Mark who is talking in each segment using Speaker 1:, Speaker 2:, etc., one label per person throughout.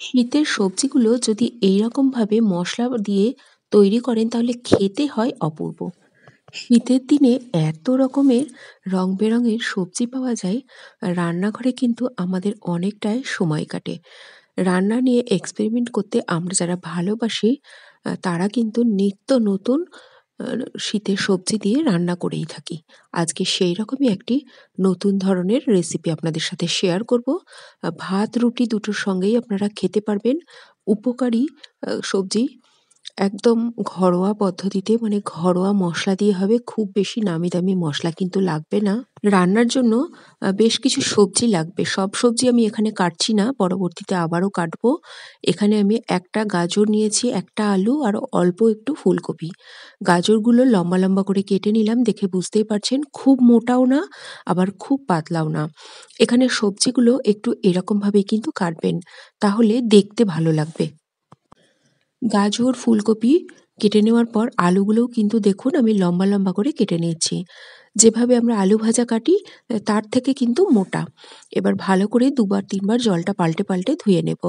Speaker 1: শীতের সবজিগুলো যদি এইরকমভাবে মশলা দিয়ে তৈরি করেন তাহলে খেতে হয় অপূর্ব। শীতের দিনে এত রকমের রং-বেরঙের সবজি পাওয়া যায়, রান্নাঘরে কিন্তু আমাদের অনেকটাই সময় কাটে। রান্না নিয়ে এক্সপেরিমেন্ট করতে আমরা যারা ভালোবাসি, তারা কিন্তু নিত্য নতুন আ শীতের সবজি দিয়ে রান্না করেই থাকি। আজকে সেই রকমই একটি নতুন ধরনের রেসিপি আপনাদের সাথে শেয়ার করব। ভাত, রুটি দুটোর সঙ্গেই আপনারা খেতে পারবেন। উপকারী সবজি একদম ঘরোয়া পদ্ধতিতে, মানে ঘরোয়া মসলা দিয়ে হবে। খুব বেশি নামি দামি মসলা কিন্তু লাগবে না। রান্নার জন্য বেশ কিছু সবজি লাগবে। সব সবজি আমি এখানে কাটছি না, পরবর্তীতে আবারও কাটবো। এখানে আমি একটা গাজর নিয়েছি, একটা আলু আর অল্প একটু ফুলকপি। গাজরগুলো লম্বা, লম্বা করে কেটে নিলাম। দেখে বুঝতেই পারছেন খুব মোটাও না, আবার খুব পাতলাও না। এখানে সবজিগুলো একটু এরকমভাবেই কিন্তু কাটবেন, তাহলে দেখতে ভালো লাগবে। গাজর, ফুলকপি কেটে নেওয়ার পর আলুগুলোও কিন্তু দেখুন আমি লম্বা, লম্বা করে কেটে নিয়েছি। যেভাবে আমরা আলু ভাজা কাটি তার থেকে কিন্তু মোটা। এবার ভালো করে ২ বার ৩ বার জলটা পাল্টে, পাল্টে ধুয়ে নেব।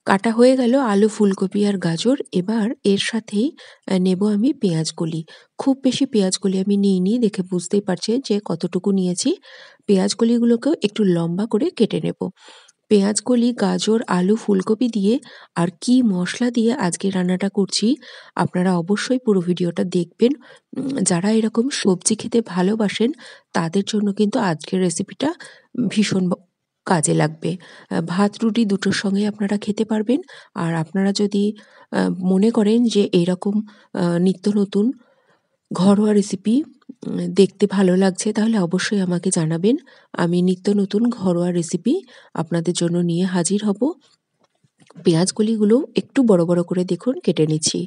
Speaker 1: কাটা হয়ে গেল আলু, ফুলকপি আর গাজর। এবার এর সাথেই নেব আমি পেঁয়াজ কলি। খুব বেশি পেঁয়াজ কলি আমি নিইনি, দেখে বুঝতেই পারছেন যে কতটুকু নিয়েছি। পেঁয়াজ কলিগুলোকেও একটু লম্বা করে কেটে নেব। পেঁয়াজ কলি, গাজর, আলু, ফুলকপি দিয়ে আর কি মসলা দিয়ে আজকে রান্নাটা করছি, আপনারা অবশ্যই পুরো ভিডিওটা দেখবেন। যারা এরকম সবজি খেতে ভালোবাসেন তাদের জন্য কিন্তু আজকের রেসিপিটা ভীষণ কাজে লাগবে। ভাত, রুটি দুটোর সঙ্গেই আপনারা খেতে পারবেন। আর আপনারা যদি আ মনে করেন যে এরকম নিত্য নতুন ঘরোয়া রেসিপি দেখতে ভালো লাগছে, তাহলে অবশ্যই আমাকে জানাবেন। আমি নিত্য নতুন ঘরোয়া রেসিপি আপনাদের জন্য নিয়ে হাজির হব। পেঁয়াজ কলিগুলো একটু বড়, বড় করে দেখুন কেটে নিচ্ছি।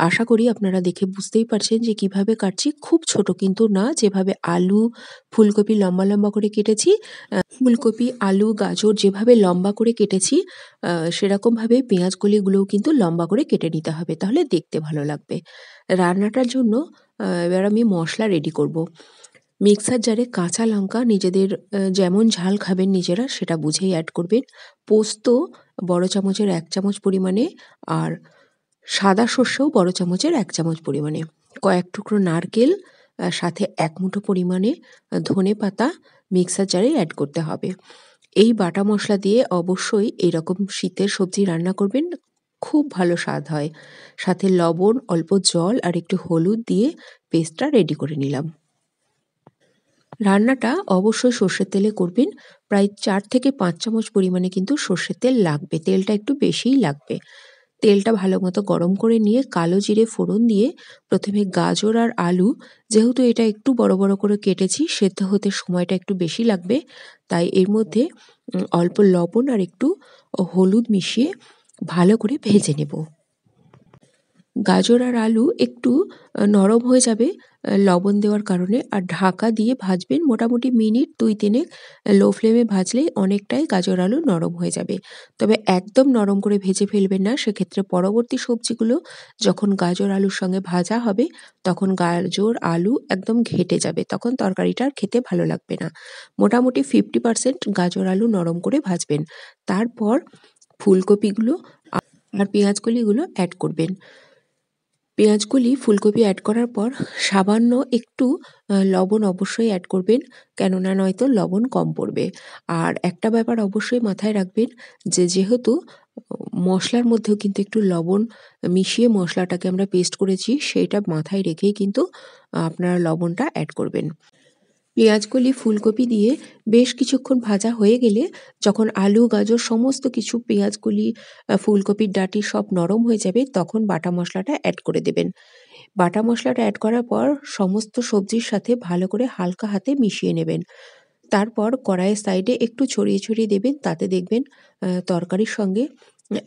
Speaker 1: আশা করি আপনারা দেখে বুঝতেই পারছেন যে কিভাবে কাটছি। খুব ছোট কিন্তু না, যেভাবে আলু, ফুলকপি লম্বা, লম্বা করে কেটেছি, ফুলকপি, আলু, গাজর যেভাবে লম্বা করে কেটেছি, সেরকমভাবে পেঁয়াজ কলিগুলোও কিন্তু লম্বা করে কেটে নিতে হবে। তাহলে দেখতে ভালো লাগবে। রান্নাটার জন্য এবার আমি মসলা রেডি করব। মিক্সার জারে কাঁচা লঙ্কা নিজেদের যেমন ঝাল খাবেন নিজেরা সেটা বুঝেই অ্যাড করবেন। পোস্ত বড় চামচের ১ চামচ পরিমাণে, আর সাদা সর্ষেও বড় চামচের ১ চামচ পরিমাণে। কয়েক টুকরো নারকেল, সাথে ১ মুঠো পরিমাণে ধনেপাতা মিক্সার জারে অ্যাড করতে হবে। এই বাটা মসলা দিয়ে অবশ্যই এরকম শীতের সবজি রান্না করবেন। খুব ভালো স্বাদ হয়। সাথে লবণ, অল্প জল আর একটু হলুদ দিয়ে পেস্টটা রেডি করে নিলাম। রান্নাটা অবশ্যই সর্ষের তেলে করবেন। প্রায় ৪ থেকে ৫ চামচ পরিমাণে কিন্তু সর্ষের তেল লাগবে। তেলটা একটু বেশিই লাগবে। তেলটা ভালোমতো গরম করে নিয়ে কালো জিরে ফোড়ন দিয়ে ১ম এ গাজর আর আলু, যেহেতু এটা একটু বড়, বড় করে কেটেছি, সেদ্ধ হতে সময়টা একটু বেশি লাগবে। তাই এর মধ্যে অল্প লবণ আর একটু হলুদ মিশিয়ে ভালো করে ভেজে নেব। গাজর আর আলু একটু নরম হয়ে যাবে লবণ দেওয়ার কারণে। আর ঢাকা দিয়ে ভাজবেন মোটামুটি মিনিট ২-৩ লো ফ্লেমে ভাজলেই অনেকটাই গাজর আলু নরম হয়ে যাবে। তবে একদম নরম করে ভেজে ফেলবেন না, সেক্ষেত্রে পরবর্তী সবজিগুলো যখন গাজর আলুর সঙ্গে ভাজা হবে তখন গাজর, আলু একদম ঘেঁটে যাবে। তখন তরকারিটা আর খেতে ভালো লাগবে না। মোটামুটি 50% গাজর আলু নরম করে ভাজবেন। তারপর ফুলকপিগুলো আর পেঁয়াজ কলিগুলো অ্যাড করবেন। পেঁয়াজ কলি, ফুলকপি অ্যাড করার পর সামান্য একটু লবণ অবশ্যই অ্যাড করবেন, কেননা নয়তো লবণ কম পড়বে। আর একটা ব্যাপার অবশ্যই মাথায় রাখবেন যে যেহেতু মশলার মধ্যেও কিন্তু একটু লবণ মিশিয়ে মশলাটাকে আমরা পেস্ট করেছি, সেইটা মাথায় রেখেই কিন্তু আপনারা লবণটা অ্যাড করবেন। পেঁয়াজকলি, ফুলকপি দিয়ে বেশ কিছুক্ষণ ভাজা হয়ে গেলে যখন আলু, গাজর সমস্ত কিছু, পেঁয়াজকলি, ফুলকপির ডাঁটি সব নরম হয়ে যাবে, তখন বাটা মসলাটা অ্যাড করে দেবেন। বাটা মসলাটা অ্যাড করার পর সমস্ত সবজির সাথে ভালো করে হালকা হাতে মিশিয়ে নেবেন। তারপর কড়াইয়ের সাইডে একটু ছড়িয়ে, ছড়িয়ে দেবেন। তাতে দেখবেন তরকারির সঙ্গে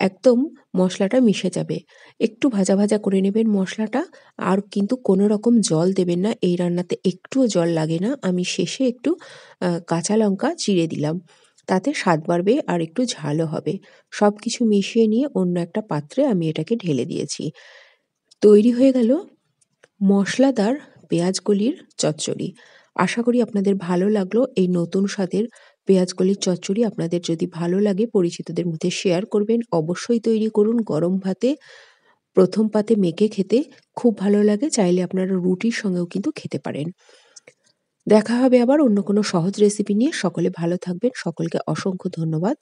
Speaker 1: একদম মসলাটা মিশে যাবে। একটু ভাজা, ভাজা করে নেবেন মসলাটা। আর কিন্তু কোনো রকম জল দেবেন না। এই রান্নাতে একটুও জল লাগে না। আমি শেষে একটু কাঁচা লঙ্কা চিড়ে দিলাম। তাতে স্বাদ বাড়বে আর একটু ঝালও হবে। সবকিছু মিশিয়ে নিয়ে অন্য একটা পাত্রে আমি এটাকে ঢেলে দিয়েছি। তৈরি হয়ে গেল মশলাদার পেঁয়াজকলির চচ্চড়ি। আশা করি আপনাদের ভালো লাগলো এই নতুন স্বাদের পেঁয়াজকলির চচ্চড়ি আপনাদের যদি ভালো লাগে পরিচিতদের মধ্যে শেয়ার করবেন। অবশ্যই তৈরি করুন গরম ভাতে, ১ম পাতে মেখে খেতে খুব ভালো লাগে। চাইলে আপনারা রুটির সঙ্গেও কিন্তু খেতে পারেন। দেখা হবে আবার অন্য কোনো সহজ রেসিপি নিয়ে। সকলে ভালো থাকবেন। সকলকে অসংখ্য ধন্যবাদ।